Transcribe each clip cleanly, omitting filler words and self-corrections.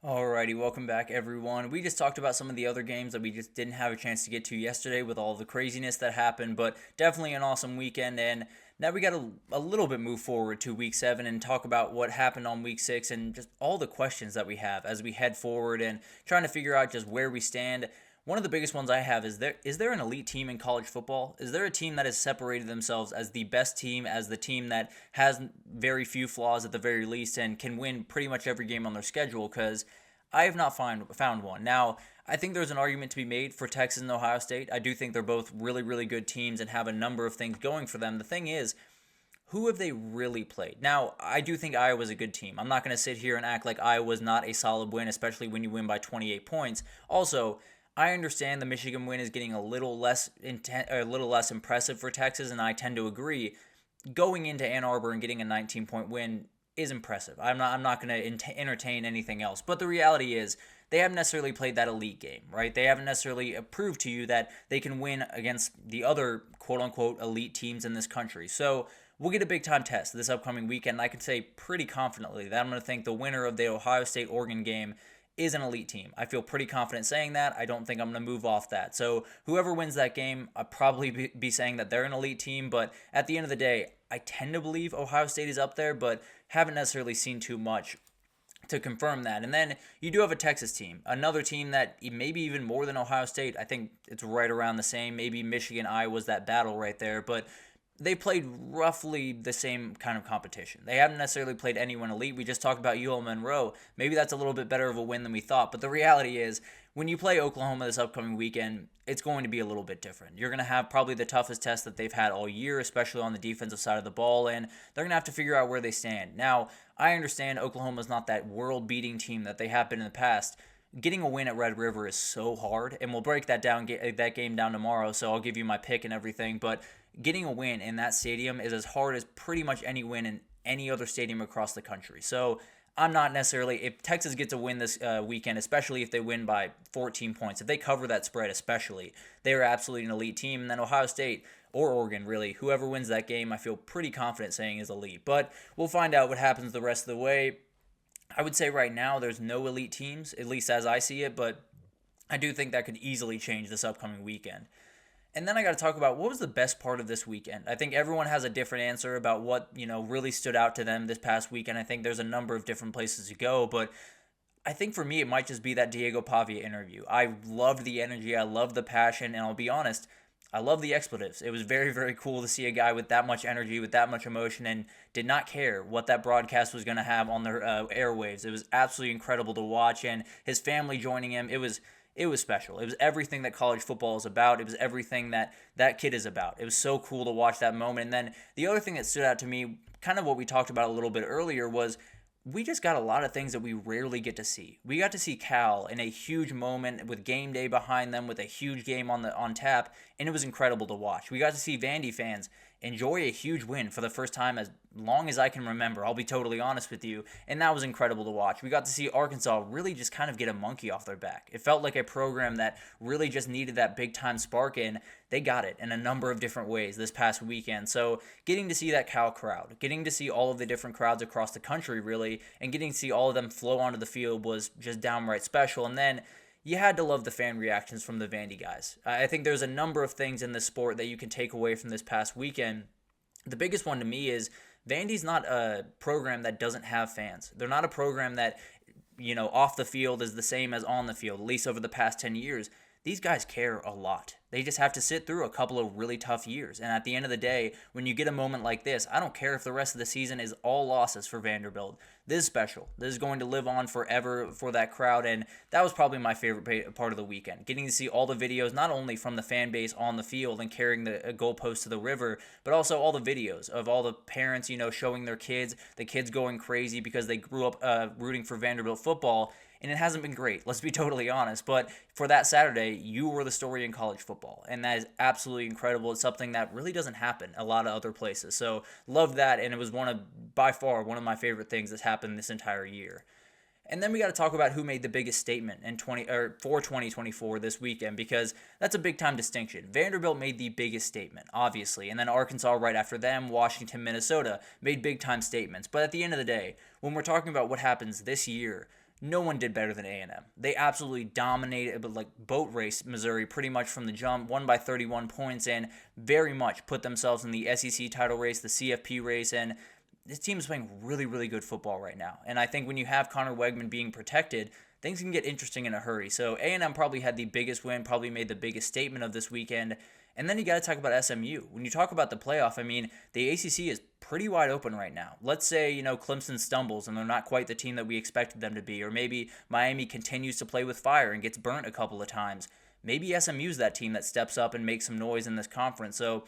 Alrighty, welcome back everyone. We just talked about some of the other games that we just didn't have a chance to get to yesterday with all the craziness that happened, but definitely an awesome weekend. And now we got a little bit move forward to week 7 and talk about what happened on week 6 and just all the questions that we have as we head forward and trying to figure out just where we stand. One of the biggest ones I have is there an elite team in college football? Is there a team that has separated themselves as the best team, as the team that has very few flaws at the very least and can win pretty much every game on their schedule? Because I have not found one. Now, I think there's an argument to be made for Texas and Ohio State. I do think they're both really, really good teams and have a number of things going for them. The thing is, who have they really played? Now, I do think Iowa's a good team. I'm not going to sit here and act like Iowa's not a solid win, especially when you win by 28 points. Also, I understand the Michigan win is getting a little less impressive for Texas, and I tend to agree. Going into Ann Arbor and getting a 19-point win is impressive. I'm not going to entertain anything else. But the reality is they haven't necessarily played that elite game, right? They haven't necessarily proved to you that they can win against the other quote unquote elite teams in this country. So we'll get a big time test this upcoming weekend. I can say pretty confidently that I'm going to think the winner of the Ohio State Oregon game is an elite team. I feel pretty confident saying that. I don't think I'm going to move off that. So whoever wins that game, I'll probably be saying that they're an elite team. But at the end of the day, I tend to believe Ohio State is up there, but haven't necessarily seen too much to confirm that. And then you do have a Texas team, another team that maybe even more than Ohio State. I think it's right around the same. Maybe Michigan, Iowa's that battle right there. But they played roughly the same kind of competition. They haven't necessarily played anyone elite. We just talked about UL Monroe. Maybe that's a little bit better of a win than we thought. But the reality is, when you play Oklahoma this upcoming weekend, it's going to be a little bit different. You're going to have probably the toughest test that they've had all year, especially on the defensive side of the ball, and they're going to have to figure out where they stand. Now, I understand Oklahoma's not that world-beating team that they have been in the past. Getting a win at Red River is so hard, and we'll break that game down tomorrow, so I'll give you my pick and everything, but getting a win in that stadium is as hard as pretty much any win in any other stadium across the country. So I'm not necessarily, if Texas gets a win this weekend, especially if they win by 14 points, if they cover that spread especially, they are absolutely an elite team. And then Ohio State or Oregon, really, whoever wins that game, I feel pretty confident saying is elite. But we'll find out what happens the rest of the way. I would say right now there's no elite teams, at least as I see it, but I do think that could easily change this upcoming weekend. And then I got to talk about what was the best part of this weekend. I think everyone has a different answer about what, really stood out to them this past weekend. I think there's a number of different places to go, but I think for me it might just be that Diego Pavia interview. I loved the energy, I loved the passion, and I'll be honest, I love the expletives. It was very, very cool to see a guy with that much energy, with that much emotion, and did not care what that broadcast was going to have on their airwaves. It was absolutely incredible to watch, and his family joining him, it was special. It was everything that college football is about. It was everything that that kid is about. It was so cool to watch that moment. And then the other thing that stood out to me, kind of what we talked about a little bit earlier, was we just got a lot of things that we rarely get to see. We got to see Cal in a huge moment with game day behind them, with a huge game on tap, and it was incredible to watch. We got to see Vandy fans enjoy a huge win for the first time as long as I can remember. I'll be totally honest with you, and that was incredible to watch. We got to see Arkansas really just kind of get a monkey off their back. It felt like a program that really just needed that big time spark, and they got it in a number of different ways this past weekend. So getting to see that Cal crowd, getting to see all of the different crowds across the country really, and getting to see all of them flow onto the field was just downright special. And then you had to love the fan reactions from the Vandy guys. I think there's a number of things in this sport that you can take away from this past weekend. The biggest one to me is Vandy's not a program that doesn't have fans. They're not a program that, off the field is the same as on the field, at least over the past 10 years. These guys care a lot. They just have to sit through a couple of really tough years. And at the end of the day, when you get a moment like this, I don't care if the rest of the season is all losses for Vanderbilt. This is special. This is going to live on forever for that crowd. And that was probably my favorite part of the weekend. Getting to see all the videos, not only from the fan base on the field and carrying the goalpost to the river, but also all the videos of all the parents, showing their kids, the kids going crazy because they grew up rooting for Vanderbilt football. And it hasn't been great, let's be totally honest. But for that Saturday, you were the story in college football. And that is absolutely incredible. It's something that really doesn't happen a lot of other places. So love that. And it was by far, one of my favorite things that's happened this entire year. And then we got to talk about who made the biggest statement for 2024 this weekend, because that's a big time distinction. Vanderbilt made the biggest statement, obviously, and then Arkansas right after them, Washington, Minnesota made big time statements. But at the end of the day, when we're talking about what happens this year, no one did better than A&M. They absolutely dominated, but like boat race Missouri pretty much from the jump, won by 31 points, and very much put themselves in the SEC title race, the CFP race, and this team is playing really, really good football right now. And I think when you have Connor Wegman being protected, things can get interesting in a hurry. So A&M probably had the biggest win, probably made the biggest statement of this weekend. And then you got to talk about SMU. When you talk about the playoff, I mean, the ACC is pretty wide open right now. Let's say, Clemson stumbles and they're not quite the team that we expected them to be, or maybe Miami continues to play with fire and gets burnt a couple of times. Maybe SMU's that team that steps up and makes some noise in this conference. So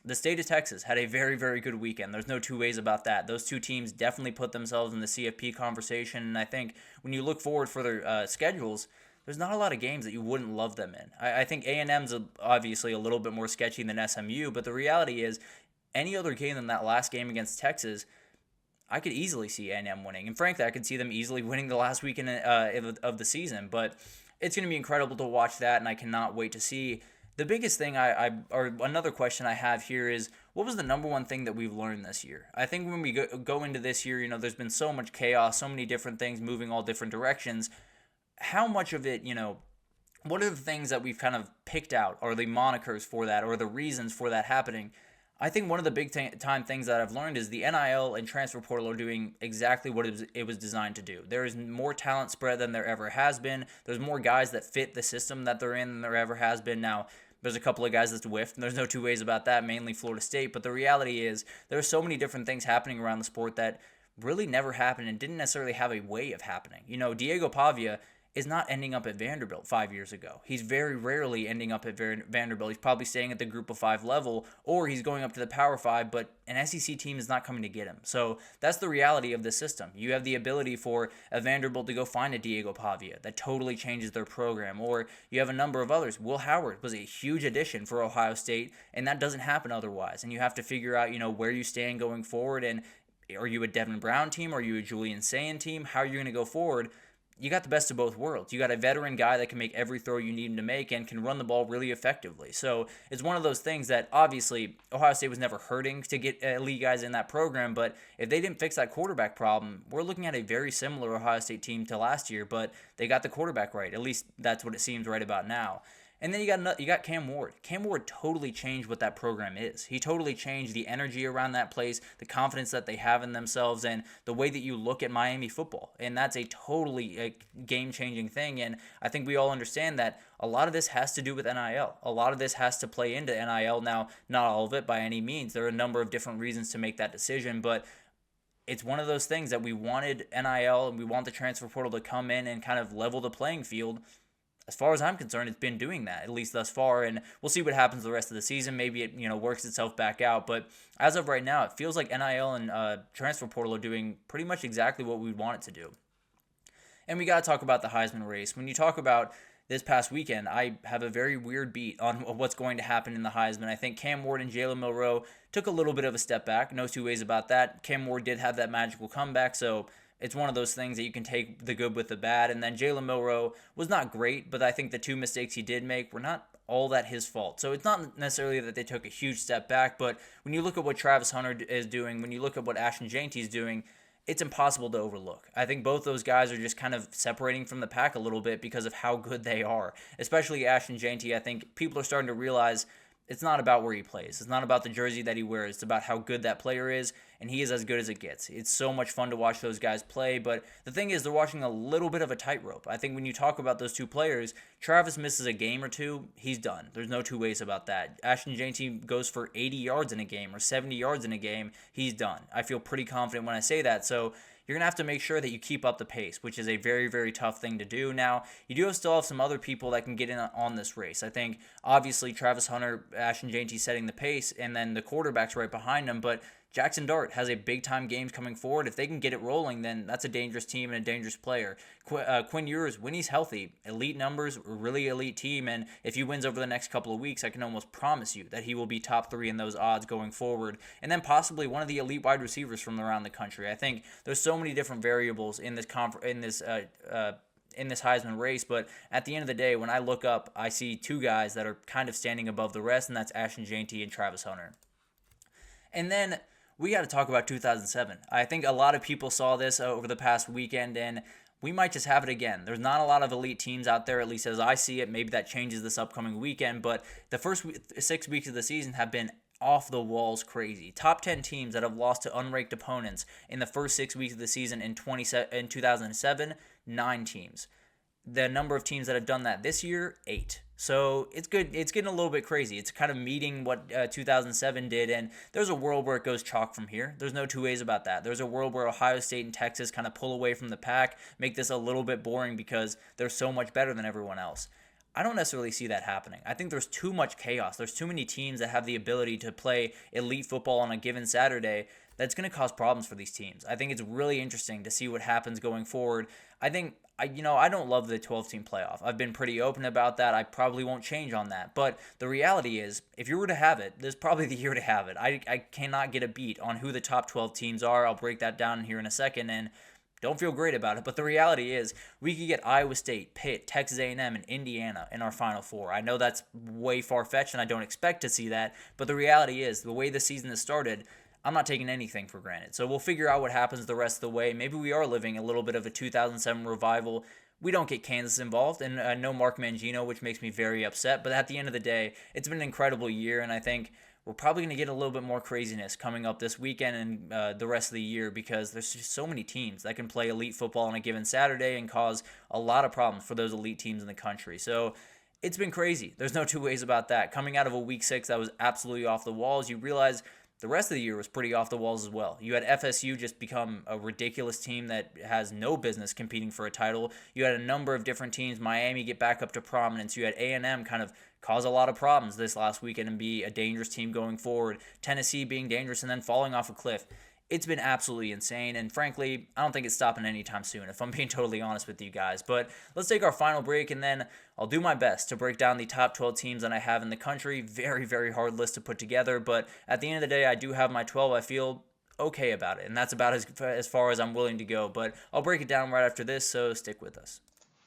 the state of Texas had a very, very good weekend. There's no two ways about that. Those two teams definitely put themselves in the CFP conversation, and I think when you look forward for their schedules, there's not a lot of games that you wouldn't love them in. I think A&M's obviously a little bit more sketchy than SMU, but the reality is any other game than that last game against Texas, I could easily see A&M winning. And frankly, I could see them easily winning the last weekend of the season. But it's going to be incredible to watch that, and I cannot wait to see. The biggest thing or another question I have here is, what was the number one thing that we've learned this year? I think when we go into this year, there's been so much chaos, so many different things moving all different directions. How much of it, what are the things that we've kind of picked out, or the monikers for that, or the reasons for that happening? I think one of the big time things that I've learned is the NIL and transfer portal are doing exactly what it was designed to do. There is more talent spread than there ever has been. There's more guys that fit the system that they're in than there ever has been. Now, there's a couple of guys that's whiffed, and there's no two ways about that, mainly Florida State. But the reality is there are so many different things happening around the sport that really never happened and didn't necessarily have a way of happening. Diego Pavia is not ending up at Vanderbilt 5 years ago. He's very rarely ending up at Vanderbilt. He's probably staying at the Group of 5 level, or he's going up to the Power 5, but an SEC team is not coming to get him. So that's the reality of this system. You have the ability for a Vanderbilt to go find a Diego Pavia that totally changes their program, or you have a number of others. Will Howard was a huge addition for Ohio State, and that doesn't happen otherwise. And you have to figure out, where you stand going forward, and are you a Devin Brown team? Are you a Julian Sayin team? How are you going to go forward? You got the best of both worlds. You got a veteran guy that can make every throw you need him to make and can run the ball really effectively. So it's one of those things that obviously Ohio State was never hurting to get elite guys in that program, but if they didn't fix that quarterback problem, we're looking at a very similar Ohio State team to last year, but they got the quarterback right. At least that's what it seems right about now. And then you got Cam Ward. Cam Ward totally changed what that program is. He totally changed the energy around that place, the confidence that they have in themselves, and the way that you look at Miami football. And that's a totally game-changing thing. And I think we all understand that a lot of this has to do with NIL. A lot of this has to play into NIL. Now, not all of it by any means. There are a number of different reasons to make that decision, but it's one of those things that we wanted NIL and we want the transfer portal to come in and kind of level the playing field. As far as I'm concerned, it's been doing that, at least thus far, and we'll see what happens the rest of the season. Maybe it works itself back out, but as of right now, it feels like NIL and transfer portal are doing pretty much exactly what we want it to do. And we got to talk about the Heisman race. When you talk about this past weekend, I have a very weird beat on what's going to happen in the Heisman. I think Cam Ward and Jalen Milroe took a little bit of a step back. No two ways about that. Cam Ward did have that magical comeback, so it's one of those things that you can take the good with the bad. And then Jalen Milroe was not great, but I think the two mistakes he did make were not all that his fault. So it's not necessarily that they took a huge step back, but when you look at what Travis Hunter is doing, when you look at what Ashton Jeanty is doing, it's impossible to overlook. I think both those guys are just kind of separating from the pack a little bit because of how good they are. Especially Ashton Jeanty, I think people are starting to realize it's not about where he plays. It's not about the jersey that he wears. It's about how good that player is, and he is as good as it gets. It's so much fun to watch those guys play, but the thing is they're watching a little bit of a tightrope. I think when you talk about those two players, Travis misses a game or two, he's done. There's no two ways about that. Ashton Jeanty goes for 80 yards in a game or 70 yards in a game, he's done. I feel pretty confident when I say that, so you're going to have to make sure that you keep up the pace, which is a very, very tough thing to do. Now, you do still have some other people that can get in on this race. I think, obviously, Travis Hunter, Ashton Jeanty setting the pace, and then the quarterback's right behind them, but Jackson Dart has a big-time game coming forward. If they can get it rolling, then that's a dangerous team and a dangerous player. Quinn Ewers, when he's healthy, elite numbers, really elite team, and if he wins over the next couple of weeks, I can almost promise you that he will be top 3 in those odds going forward, and then possibly one of the elite wide receivers from around the country. I think there's so many different variables in this Heisman race, but at the end of the day, when I look up, I see two guys that are kind of standing above the rest, and that's Ashton Jeanty and Travis Hunter. And then we got to talk about 2007. I think a lot of people saw this over the past weekend, and we might just have it again. There's not a lot of elite teams out there, at least as I see it. Maybe that changes this upcoming weekend, but the first 6 weeks of the season have been off the walls crazy. Top 10 teams that have lost to unranked opponents in the first 6 weeks of the season in 2007, 9 teams. The number of teams that have done that this year, 8. So it's good. It's getting a little bit crazy. It's kind of meeting what 2007 did, and there's a world where it goes chalk from here. There's no two ways about that. There's a world where Ohio State and Texas kind of pull away from the pack, make this a little bit boring because they're so much better than everyone else. I don't necessarily see that happening. I think there's too much chaos. There's too many teams that have the ability to play elite football on a given Saturday. That's going to cause problems for these teams. I think it's really interesting to see what happens going forward. I don't love the 12-team playoff. I've been pretty open about that. I probably won't change on that. But the reality is, if you were to have it, this is probably the year to have it. I cannot get a beat on who the top 12 teams are. I'll break that down here in a second, and don't feel great about it. But the reality is, we could get Iowa State, Pitt, Texas A&M, and Indiana in our Final Four. I know that's way far-fetched, and I don't expect to see that. But the reality is, the way the season has started, I'm not taking anything for granted. So we'll figure out what happens the rest of the way. Maybe we are living a little bit of a 2007 revival. We don't get Kansas involved, and no Mark Mangino, which makes me very upset. But at the end of the day, it's been an incredible year, and I think we're probably going to get a little bit more craziness coming up this weekend and the rest of the year because there's just so many teams that can play elite football on a given Saturday and cause a lot of problems for those elite teams in the country. So it's been crazy. There's no two ways about that. Coming out of a Week 6 that was absolutely off the walls, you realize the rest of the year was pretty off the walls as well. You had FSU just become a ridiculous team that has no business competing for a title. You had a number of different teams. Miami get back up to prominence. You had A&M kind of cause a lot of problems this last weekend and be a dangerous team going forward. Tennessee being dangerous and then falling off a cliff. It's been absolutely insane, and frankly, I don't think it's stopping anytime soon, if I'm being totally honest with you guys. But let's take our final break, and then I'll do my best to break down the top 12 teams that I have in the country. Very, very hard list to put together, but at the end of the day, I do have my 12 I feel okay about it, and that's about as far as I'm willing to go. But I'll break it down right after this, so stick with us.